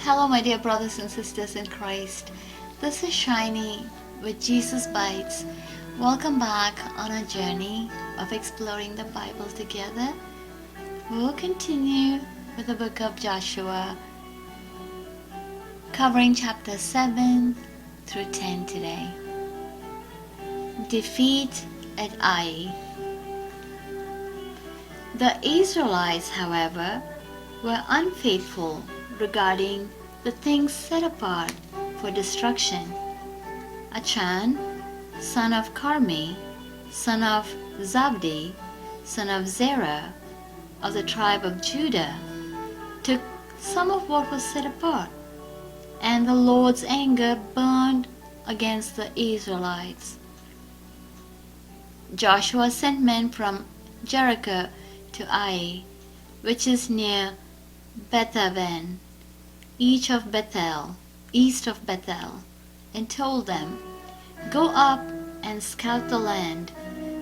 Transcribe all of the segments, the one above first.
Hello, my dear brothers and sisters in Christ. This is Shiny with Jesus Bytes. Welcome back on our journey of exploring the Bible together. We will continue with the book of Joshua, covering chapters 7 through 10 today. Defeat at Ai. The Israelites, however, were unfaithful regarding the things set apart for destruction. Achan, son of Carmi, son of Zabdi, son of Zerah, of the tribe of Judah, took some of what was set apart, and the Lord's anger burned against the Israelites. Joshua sent men from Jericho to Ai, which is near Bethaven, east of Bethel, and told them, "Go up and scout the land."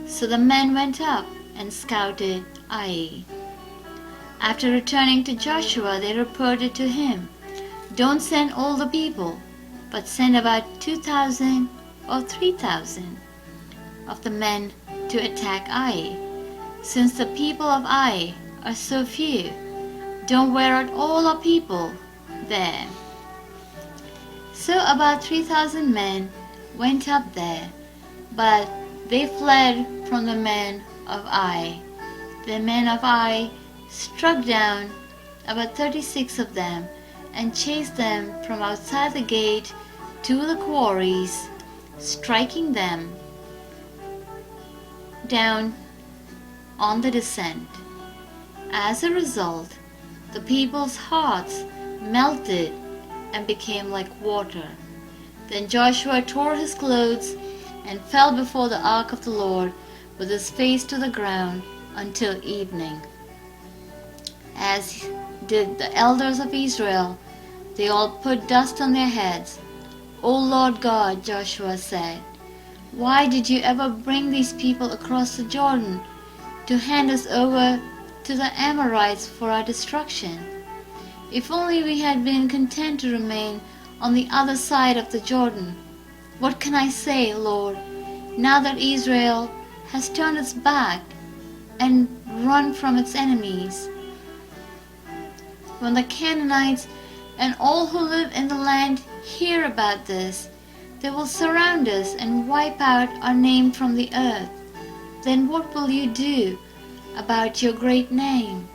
So the men went up and scouted Ai. After returning to Joshua, they reported to him, "Don't send all the people, but send about 2,000 or 3,000 of the men to attack Ai. Since the people of Ai are so few, don't wear out all our people there." So about 3,000 men went up there, but they fled from the men of Ai. The men of Ai struck down about 36 of them and chased them from outside the gate to the quarries, striking them down on the descent. As a result, the people's hearts melted and became like water. Then Joshua tore his clothes and fell before the ark of the Lord with his face to the ground until evening. As did the elders of Israel, they all put dust on their heads. "O Lord God," Joshua said, "why did you ever bring these people across the Jordan to hand us over to the Amorites for our destruction? If only we had been content to remain on the other side of the Jordan. What can I say, Lord, now that Israel has turned its back and run from its enemies? When the Canaanites and all who live in the land hear about this, they will surround us and wipe out our name from the earth. Then what will you do about your great name?"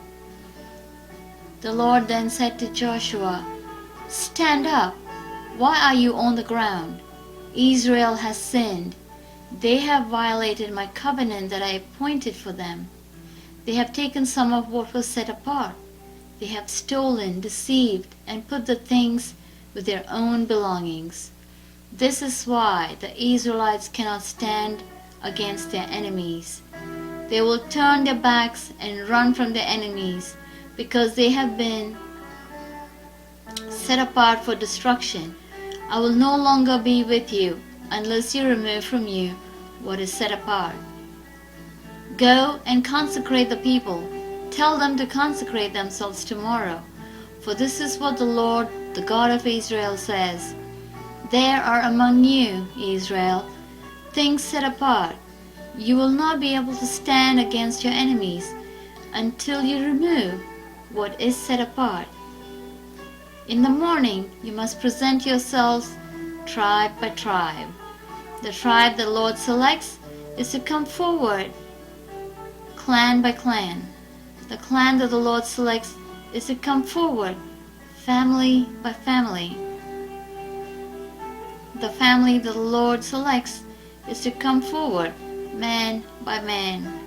The Lord then said to Joshua, "Stand up. Why are you on the ground? Israel has sinned. They have violated my covenant that I appointed for them. They have taken some of what was set apart. They have stolen, deceived, and put the things with their own belongings. This is why the Israelites cannot stand against their enemies. They will turn their backs and run from their enemies, because they have been set apart for destruction. I will no longer be with you unless you remove from you what is set apart. Go and consecrate the people. Tell them to consecrate themselves tomorrow, for this is what the Lord, the God of Israel, says. There are among you, Israel, things set apart. You will not be able to stand against your enemies until you remove what is set apart. In the morning you must present yourselves tribe by tribe. The tribe the Lord selects is to come forward, clan by clan. The clan that the Lord selects is to come forward, family by family. The family that the Lord selects is to come forward, man by man.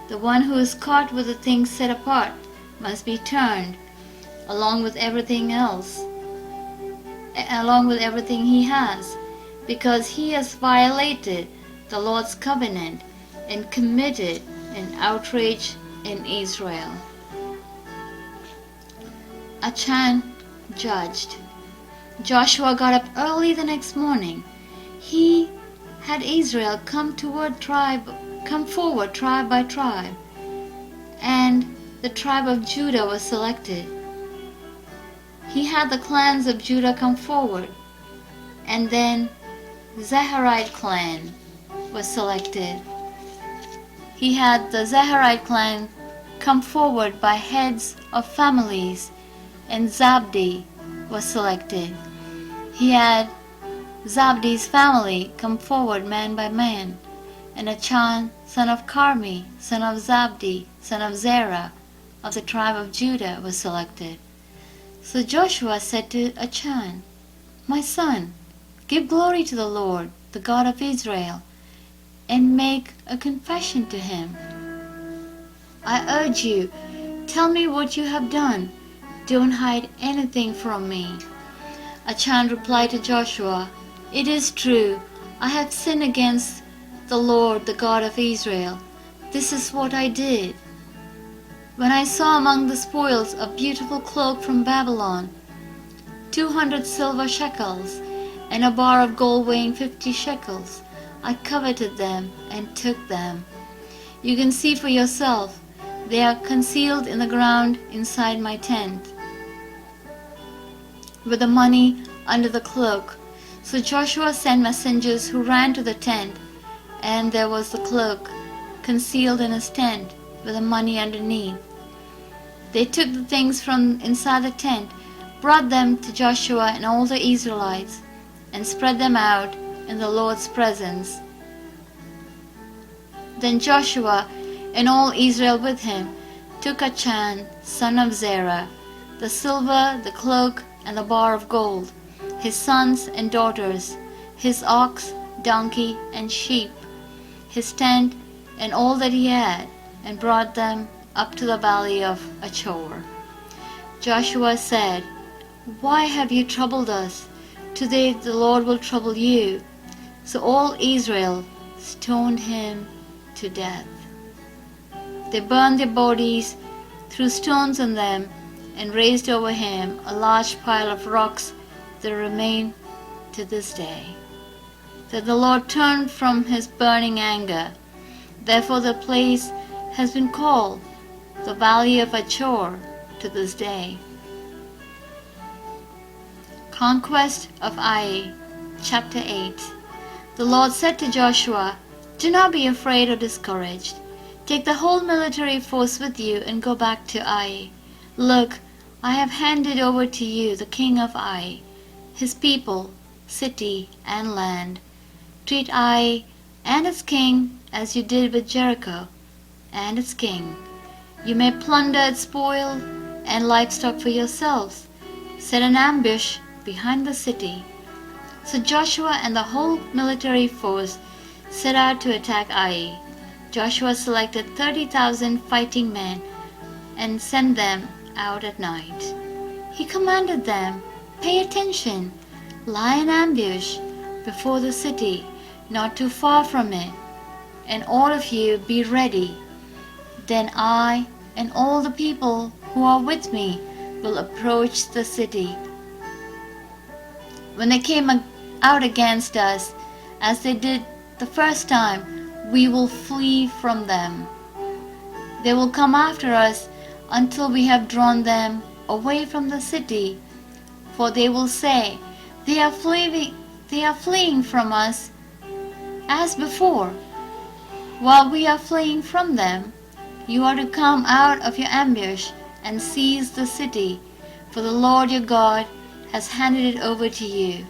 The one who is caught with the things set apart must be turned, along with everything else, along with everything he has, because he has violated the Lord's covenant and committed an outrage in Israel. Achan judged. Joshua got up early the next morning. He had Israel come forward tribe by tribe, and the tribe of Judah was selected. he had the clans of Judah come forward, and then the Zaharite clan was selected. He had the Zaharite clan come forward by heads of families, and Zabdi was selected. He had Zabdi's family come forward man by man, and Achan, son of Carmi, son of Zabdi, son of Zerah, of the tribe of Judah, was selected. So Joshua said to Achan, "My son, give glory to the Lord, the God of Israel, and make a confession to him. I urge you, tell me what you have done. Don't hide anything from me." Achan replied to Joshua, "It is true, I have sinned against the Lord, the God of Israel. This is what I did. When I saw among the spoils a beautiful cloak from Babylon, 200 silver shekels, and a bar of gold weighing 50 shekels, I coveted them and took them. You can see for yourself, they are concealed in the ground inside my tent, with the money under the cloak." So Joshua sent messengers who ran to the tent, and there was the cloak concealed in his tent with the money underneath. They took the things from inside the tent, brought them to Joshua and all the Israelites, and spread them out in the Lord's presence. Then Joshua and all Israel with him took Achan, son of Zerah, the silver, the cloak, and the bar of gold, his sons and daughters, his ox, donkey, and sheep, his tent, and all that he had, and brought them up to the valley of Achor. Joshua said, "Why have you troubled us? Today the Lord will trouble you." So all Israel stoned him to death. They burned their bodies, threw stones on them, and raised over him a large pile of rocks that remain to this day. That the Lord turned from his burning anger. Therefore the place has been called the Valley of Achor to this day. Conquest of Ai, Chapter 8. The Lord said to Joshua, "Do not be afraid or discouraged. Take the whole military force with you and go back to Ai. Look, I have handed over to you the king of Ai, his people, city, and land. Treat Ai and its king as you did with Jericho and its king. You may plunder its spoil and livestock for yourselves. Set an ambush behind the city." So Joshua and the whole military force set out to attack Ai. Joshua selected 30,000 fighting men and sent them out at night. He commanded them, "Pay attention, lie in ambush before the city, not too far from it, and all of you be ready. Then I and all the people who are with me will approach the city. When they came out against us, as they did the first time, we will flee from them. They will come after us until we have drawn them away from the city, for they will say, they are fleeing from us as before. While we are fleeing from them, you are to come out of your ambush and seize the city, for the Lord your God has handed it over to you.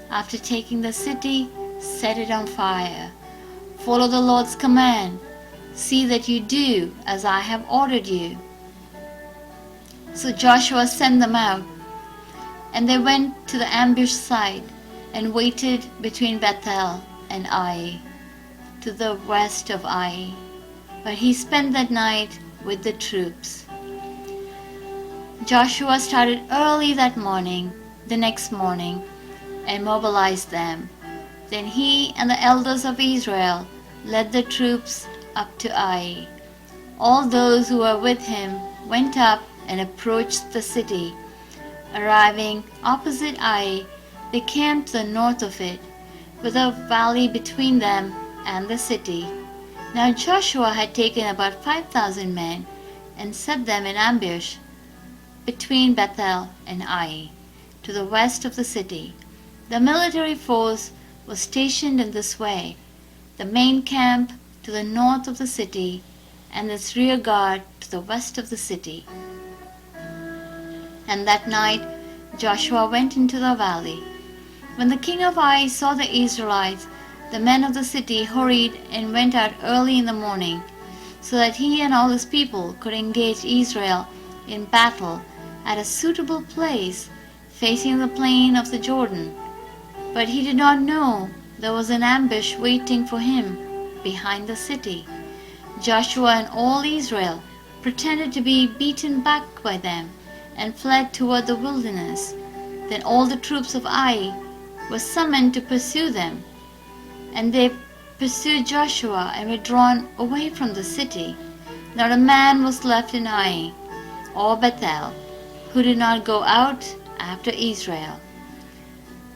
After taking the city, set it on fire. Follow the Lord's command. See that you do as I have ordered you." So Joshua sent them out, and they went to the ambush site and waited between Bethel and Ai, to the west of Ai, where he spent that night with the troops. Joshua started early the next morning, and mobilized them. Then he and the elders of Israel led the troops up to Ai. All those who were with him went up and approached the city. Arriving opposite Ai, they camped to the north of it, with a valley between them and the city. Now Joshua had taken about 5,000 men and set them in ambush between Bethel and Ai, to the west of the city. The military force was stationed in this way: the main camp to the north of the city, and its rear guard to the west of the city. And that night Joshua went into the valley. When the king of Ai saw the Israelites, the men of the city hurried and went out early in the morning, so that he and all his people could engage Israel in battle at a suitable place facing the plain of the Jordan. But he did not know there was an ambush waiting for him behind the city. Joshua and all Israel pretended to be beaten back by them and fled toward the wilderness. Then all the troops of Ai were summoned to pursue them, and they pursued Joshua and were drawn away from the city. Not a man was left in Ai or Bethel who did not go out after Israel,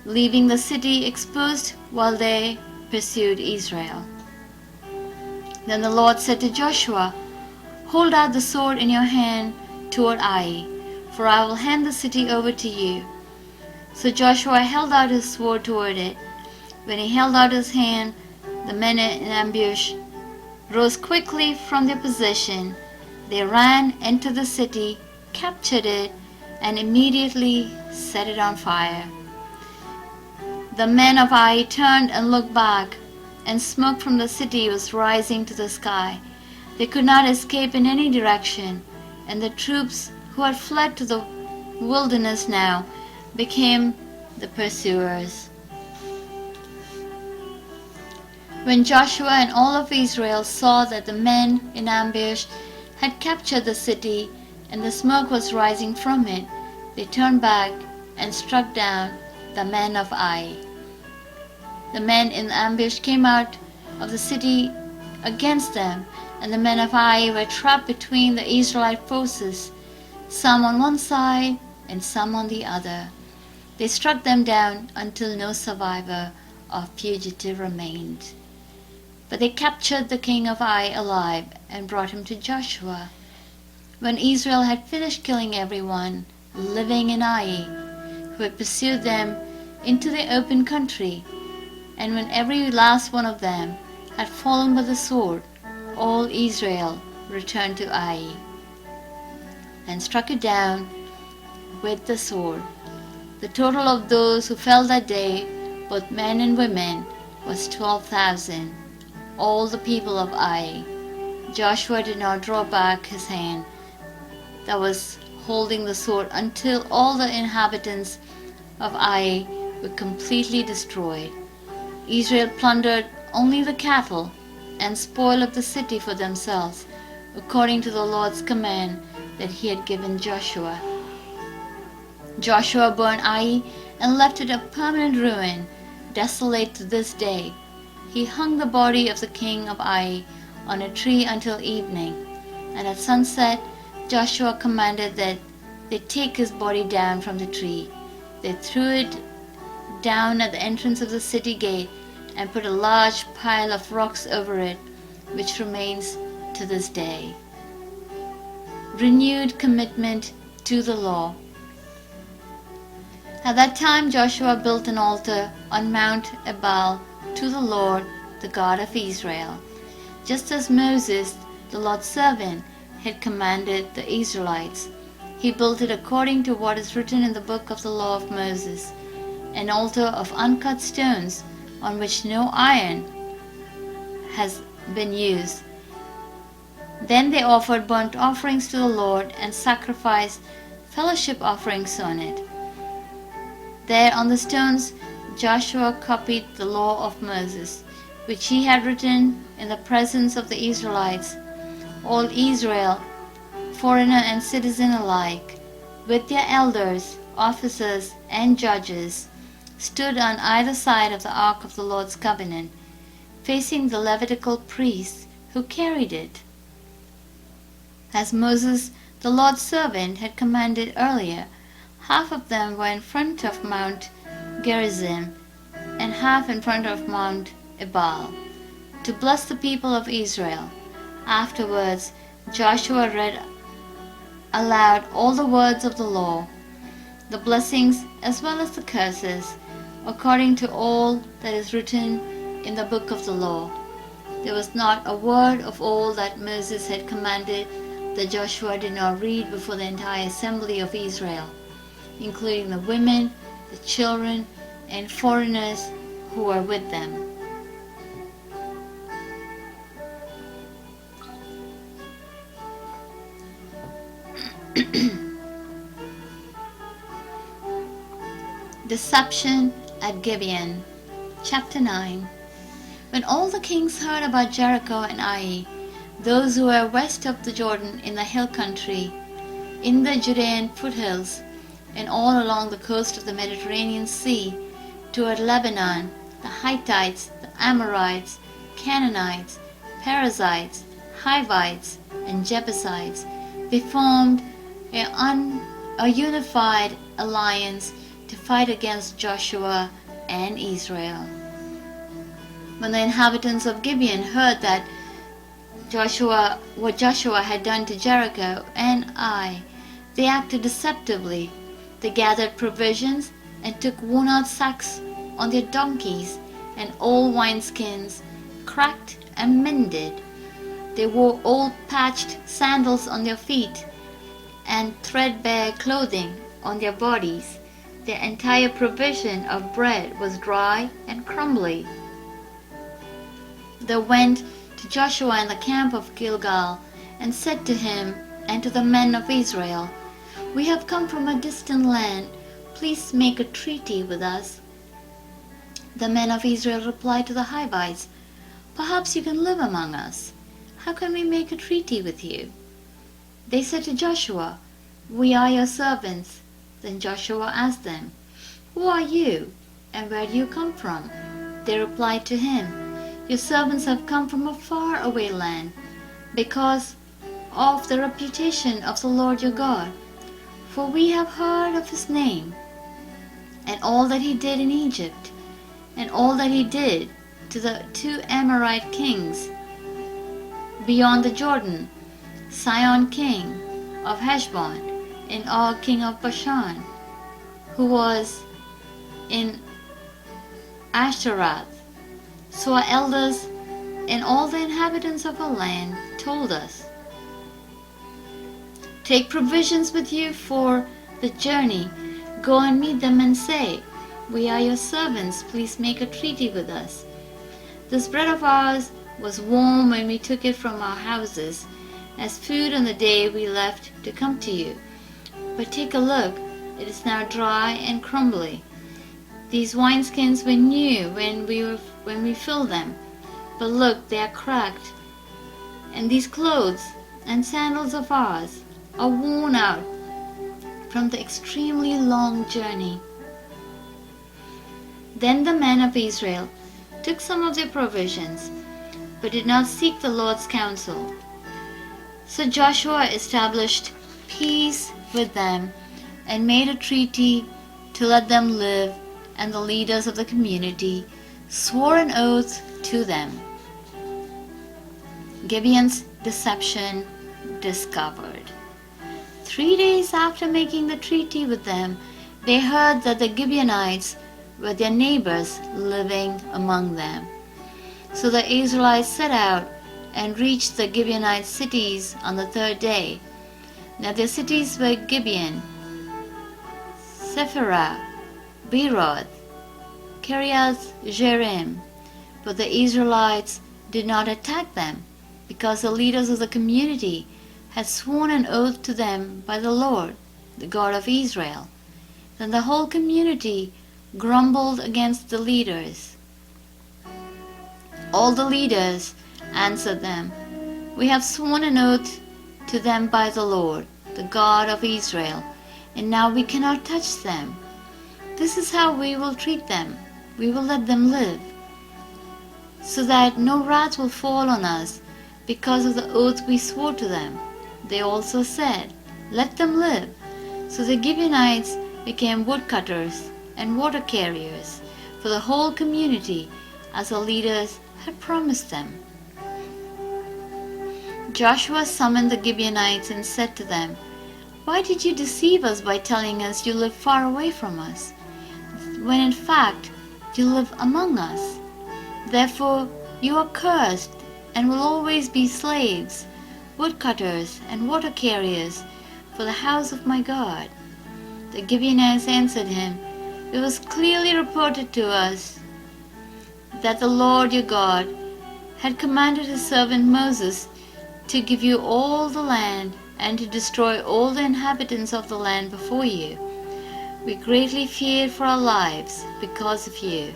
leaving the city exposed while they pursued Israel. Then the Lord said to Joshua, "Hold out the sword in your hand toward Ai, for I will hand the city over to you." So Joshua held out his sword toward it. When he held out his hand, the men in ambush rose quickly from their position. They ran into the city, captured it, and immediately set it on fire. The men of Ai turned and looked back, and smoke from the city was rising to the sky. They could not escape in any direction, and the troops who had fled to the wilderness now became the pursuers. When Joshua and all of Israel saw that the men in ambush had captured the city and the smoke was rising from it, they turned back and struck down the men of Ai. The men in ambush came out of the city against them, and the men of Ai were trapped between the Israelite forces, some on one side and some on the other. They struck them down until no survivor or fugitive remained. But they captured the king of Ai alive and brought him to Joshua. When Israel had finished killing everyone living in Ai who had pursued them into the open country, and when every last one of them had fallen by the sword, all Israel returned to Ai and struck it down with the sword. The total of those who fell that day, both men and women, was 12,000, all the people of Ai. Joshua did not draw back his hand that was holding the sword until all the inhabitants of Ai were completely destroyed. Israel plundered only the cattle and spoil of the city for themselves, according to the Lord's command that he had given Joshua. Joshua burned Ai and left it a permanent ruin, desolate to this day. He hung the body of the king of Ai on a tree until evening, and at sunset Joshua commanded that they take his body down from the tree. They threw it down at the entrance of the city gate and put a large pile of rocks over it, which remains to this day. Renewed commitment to the law. At that time Joshua built an altar on Mount Ebal to the Lord, the God of Israel, just as Moses, the Lord's servant, had commanded the Israelites. He built it according to what is written in the book of the law of Moses, an altar of uncut stones on which no iron has been used. Then they offered burnt offerings to the Lord and sacrificed fellowship offerings on it. There on the stones Joshua copied the law of Moses, which he had written in the presence of the Israelites. All Israel, foreigner and citizen alike, with their elders, officers, and judges, stood on either side of the ark of the Lord's covenant, facing the Levitical priests who carried it. As Moses, the Lord's servant, had commanded earlier, half of them were in front of Mount Gerizim and half in front of Mount Ebal, to bless the people of Israel. Afterwards, Joshua read aloud all the words of the law, the blessings as well as the curses, according to all that is written in the book of the law. There was not a word of all that Moses had commanded that Joshua did not read before the entire assembly of Israel, including the women, the children, and foreigners who were with them. Deception at Gibeon. Chapter 9. When all the kings heard about Jericho and Ai, those who were west of the Jordan in the hill country, in the Judean foothills, and all along the coast of the Mediterranean Sea, toward Lebanon, the Hittites, the Amorites, Canaanites, Perizzites, Hivites, and Jebusites, they formed a unified alliance to fight against Joshua and Israel. When the inhabitants of Gibeon heard that what Joshua had done to Jericho and Ai, they acted deceptively. They gathered provisions and took worn-out sacks on their donkeys and old wineskins, cracked and mended. They wore old patched sandals on their feet and threadbare clothing on their bodies. Their entire provision of bread was dry and crumbly. They went to Joshua in the camp of Gilgal and said to him and to the men of Israel, "We have come from a distant land. Please make a treaty with us." The men of Israel replied to the Hivites, "Perhaps you can live among us. How can we make a treaty with you?" They said to Joshua, "We are your servants." Then Joshua asked them, "Who are you, and where do you come from?" They replied to him, "Your servants have come from a far-away land, because of the reputation of the Lord your God. For we have heard of his name, and all that he did in Egypt, and all that he did to the 2 Amorite kings beyond the Jordan, Sihon king of Heshbon, and Og king of Bashan, who was in Ashtaroth. So our elders and all the inhabitants of our land told us, 'Take provisions with you for the journey. Go and meet them and say, "We are your servants. Please make a treaty with us." This bread of ours was warm when we took it from our houses, as food on the day we left to come to you. But take a look, it is now dry and crumbly. These wineskins were new when we filled them, but look, they are cracked. And these clothes and sandals of ours are worn out from the extremely long journey." Then the men of Israel took some of their provisions, but did not seek the Lord's counsel. So Joshua established peace with them and made a treaty to let them live, and the leaders of the community swore an oath to them. Gibeon's deception discovered. 3 days after making the treaty with them, they heard that the Gibeonites were their neighbors living among them. So the Israelites set out and reached the Gibeonite cities on the 3rd day. Now their cities were Gibeon, Sephirah, Beeroth, Kiriath Jearim. But the Israelites did not attack them, because the leaders of the community had sworn an oath to them by the Lord, the God of Israel. Then the whole community grumbled against the leaders. All the leaders answered them, "We have sworn an oath to them by the Lord, the God of Israel, and now we cannot touch them. This is how we will treat them. We will let them live, so that no wrath will fall on us because of the oath we swore to them." They also said, "Let them live." So the Gibeonites became woodcutters and water carriers for the whole community, as the leaders had promised them. Joshua summoned the Gibeonites and said to them, Why did you deceive us by telling us you live far away from us, when in fact you live among us? Therefore you are cursed, and will always be slaves, woodcutters and water carriers for the house of my God." The Gibeonites answered him, "It was clearly reported to us that the Lord your God had commanded his servant Moses to give you all the land and to destroy all the inhabitants of the land before you. We greatly feared for our lives because of you,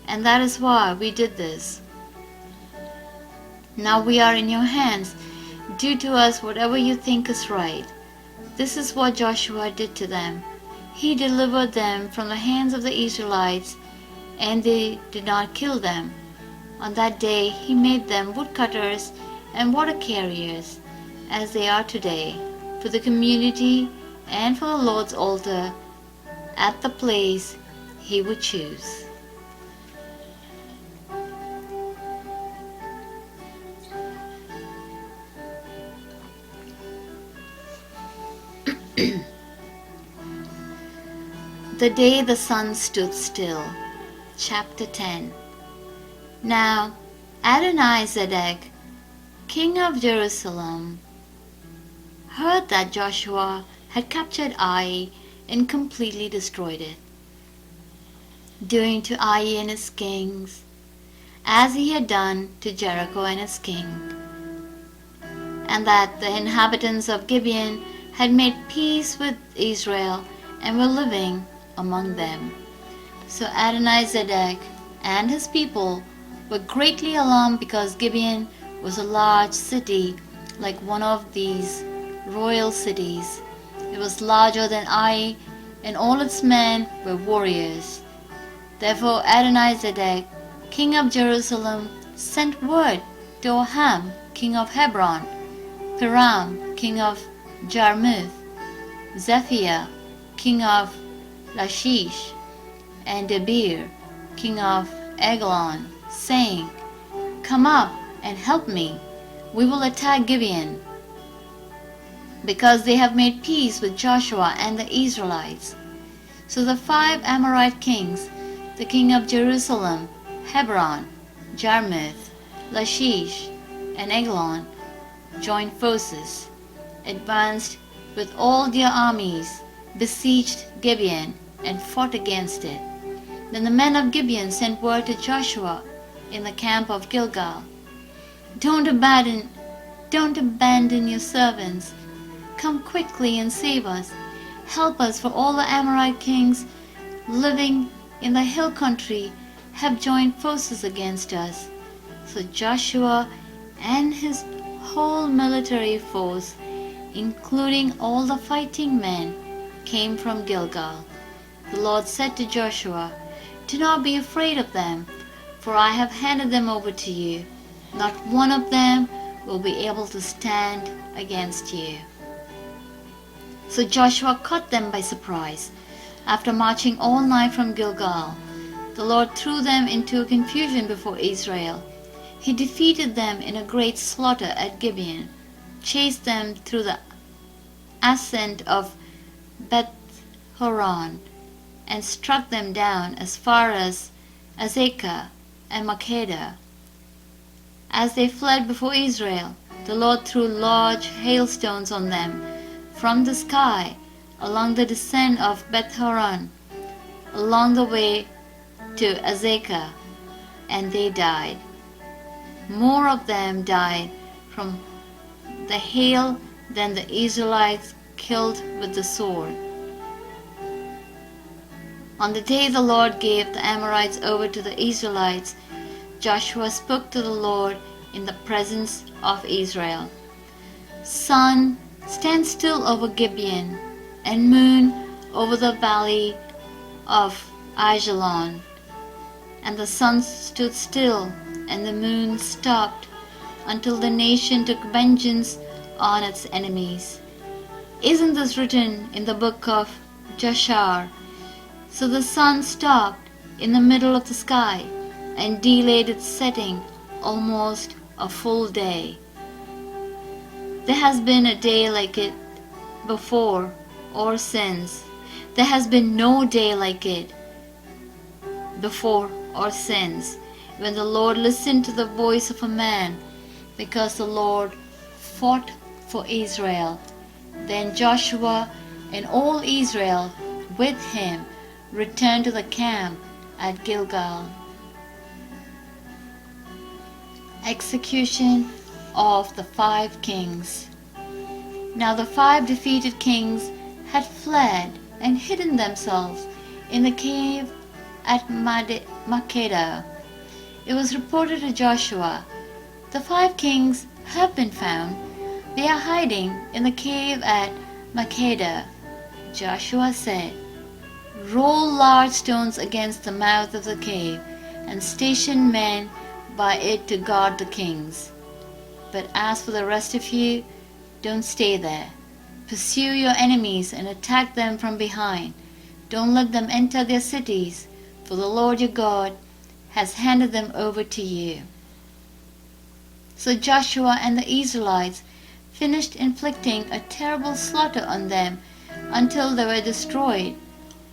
and that is why we did this. Now we are in your hands. Do to us whatever you think is right." This is what Joshua did to them. He delivered them from the hands of the Israelites, and they did not kill them. On that day he made them woodcutters and water carriers, as they are today, for the community and for the Lord's altar at the place he would choose. The day the sun stood still. Chapter 10. Now Adonizedek, king of Jerusalem, heard that Joshua had captured Ai and completely destroyed it, doing to Ai and its kings as he had done to Jericho and its king, and that the inhabitants of Gibeon had made peace with Israel and were living among them. So Adonizedek and his people were greatly alarmed, because Gibeon was a large city, like one of these royal cities. It was larger than Ai, and all its men were warriors. Therefore Adonizedek, king of Jerusalem, sent word to Achan, king of Hebron, Piram, king of Jarmuth, Zephiah, king of Lachish, and Debir, king of Eglon, saying, "Come up and help me. We will attack Gibeon, because they have made peace with Joshua and the Israelites." So the 5 Amorite kings, the king of Jerusalem, Hebron, Jarmuth, Lachish, and Eglon, joined forces, advanced with all their armies, besieged Gibeon, and fought against it. Then the men of Gibeon sent word to Joshua in the camp of Gilgal, Don't abandon your servants. Come quickly and save us. Help us, for all the Amorite kings living in the hill country have joined forces against us." So Joshua and his whole military force, including all the fighting men, came from Gilgal. The Lord said to Joshua, "Do not be afraid of them, for I have handed them over to you. Not one of them will be able to stand against you." So Joshua caught them by surprise. After marching all night from Gilgal, the Lord threw them into confusion before Israel. He defeated them in a great slaughter at Gibeon, chased them through the ascent of Beth-horon, and struck them down as far as Azekah and Makkedah. As they fled before Israel, the Lord threw large hailstones on them from the sky along the descent of Beth-horon, along the way to Azekah, and they died. More of them died from the hail than the Israelites killed with the sword. On the day the Lord gave the Amorites over to the Israelites, Joshua spoke to the Lord in the presence of Israel. "Sun, stand still over Gibeon, and moon over the valley of Ajalon." And the sun stood still, and the moon stopped, until the nation took vengeance on its enemies. Isn't this written in the book of Jashar? So the sun stopped in the middle of the sky, and delayed its setting almost a full day. There has been a day like it before or since. There has been no day like it before or since, when the Lord listened to the voice of a man, because the Lord fought for Israel. Then Joshua and all Israel with him returned to the camp at Gilgal. Execution of the 5 kings. Now the 5 defeated kings had fled and hidden themselves in the cave at Makkedah. It was reported to Joshua, "The 5 kings have been found. They are hiding in the cave at Makkedah." Joshua said, "Roll large stones against the mouth of the cave and station men by it to guard the kings. But as for the rest of you, don't stay there. Pursue your enemies and attack them from behind. Don't let them enter their cities, for the Lord your God has handed them over to you." So Joshua and the Israelites finished inflicting a terrible slaughter on them until they were destroyed,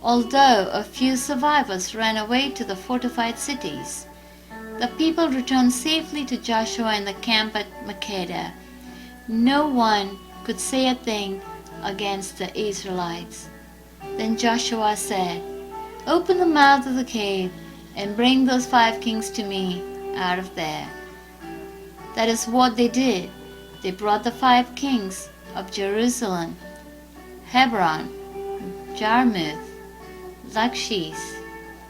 although a few survivors ran away to the fortified cities. The people returned safely to Joshua in the camp at Makkedah. No one could say a thing against the Israelites. Then Joshua said, "Open the mouth of the cave and bring those 5 kings to me out of there." That is what they did. They brought the 5 kings of Jerusalem, Hebron, Jarmuth, Lachish,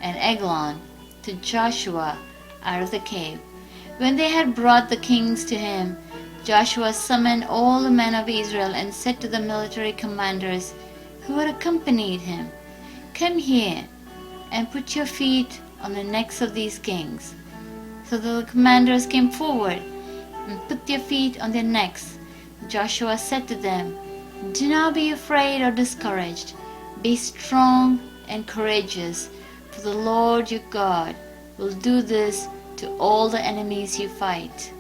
and Eglon to Joshua out of the cave. When they had brought the kings to him, Joshua summoned all the men of Israel and said to the military commanders who had accompanied him, "Come here and put your feet on the necks of these kings." So the commanders came forward and put their feet on their necks. Joshua said to them, "Do not be afraid or discouraged. Be strong and courageous, for the Lord your God will do this to all the enemies you fight."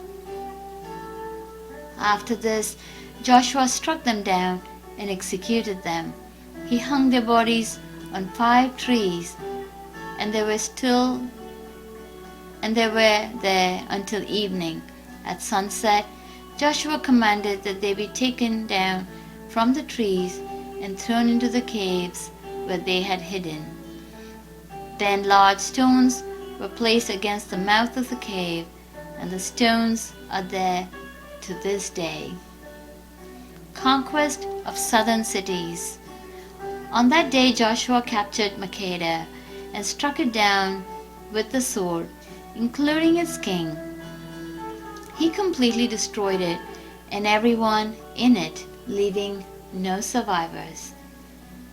After this, Joshua struck them down and executed them. He hung their bodies on 5 trees, and they were there until evening. At sunset, Joshua commanded that they be taken down from the trees and thrown into the caves where they had hidden. Then large stones were placed against the mouth of the cave, and the stones are there to this day. Conquest of southern cities. On that day Joshua captured Makkedah and struck it down with the sword, including its king. He completely destroyed it and everyone in it, leaving no survivors.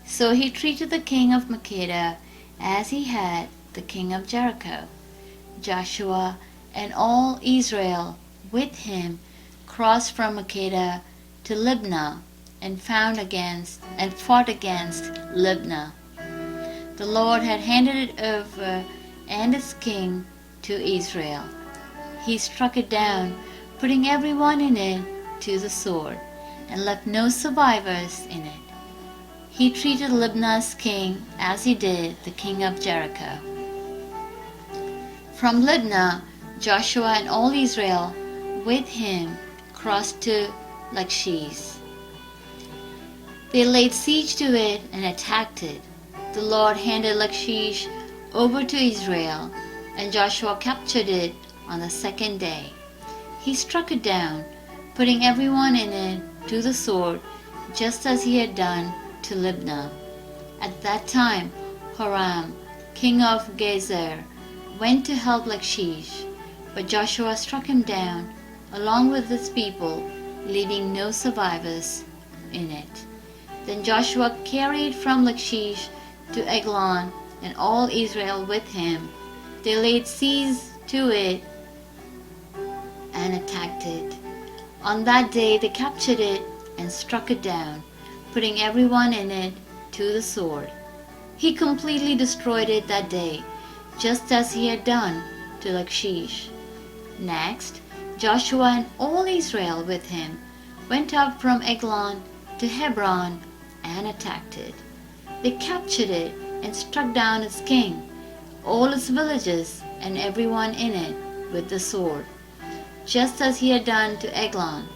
So he treated the king of Makkedah as he had the king of Jericho. Joshua and all Israel with him crossed from Makkedah to Libnah and fought against Libnah. The Lord had handed it over and its king to Israel. He struck it down, putting everyone in it to the sword, and left no survivors in it. He treated Libnah's king as he did the king of Jericho. From Libnah, Joshua and all Israel with him crossed to Lachish. They laid siege to it and attacked it. The Lord handed Lachish over to Israel, and Joshua captured it on the 2nd day. He struck it down, putting everyone in it to the sword, just as he had done to Libnah. At that time, Horam, king of Gezer, went to help Lachish, but Joshua struck him down along with his people, leaving no survivors in it. Then Joshua carried from Lachish to Eglon, and all Israel with him. They laid siege to it and attacked it. On that day they captured it and struck it down, putting everyone in it to the sword. He completely destroyed it that day, just as he had done to Lachish. Next, Joshua and all Israel with him went up from Eglon to Hebron and attacked it. They captured it and struck down its king, all its villages, and everyone in it with the sword, just as he had done to Eglon.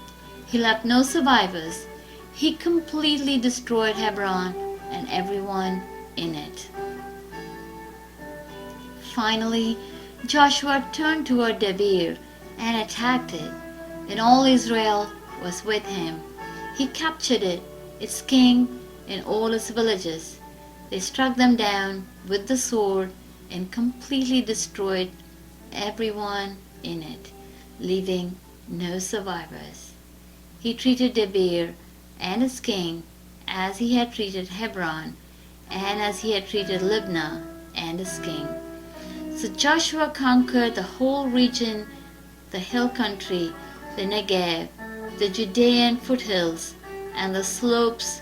He left no survivors. He completely destroyed Hebron and everyone in it. Finally, Joshua turned toward Debir and attacked it, and all Israel was with him. He captured it, its king, and all its villages. They struck them down with the sword and completely destroyed everyone in it, leaving no survivors. He treated Debir and its king as he had treated Hebron and as he had treated Libnah and its king. So Joshua conquered the whole region, the hill country, the Negev, the Judean foothills, and the slopes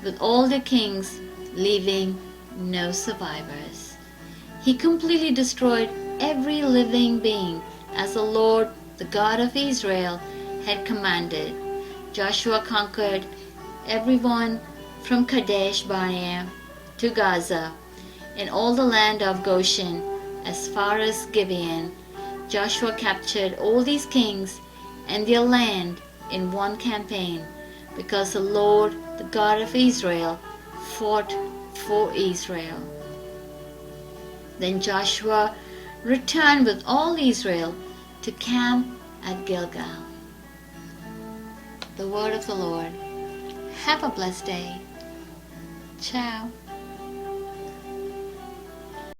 with all their kings, leaving no survivors. He completely destroyed every living being as the Lord, the God of Israel, had commanded. Joshua conquered everyone from Kadesh Barnea to Gaza and all the land of Goshen as far as Gibeon. Joshua captured all these kings and their land in one campaign, because the Lord, the God of Israel, fought for Israel. Then Joshua returned with all Israel to camp at Gilgal. The word of the Lord. Have a blessed day. Ciao.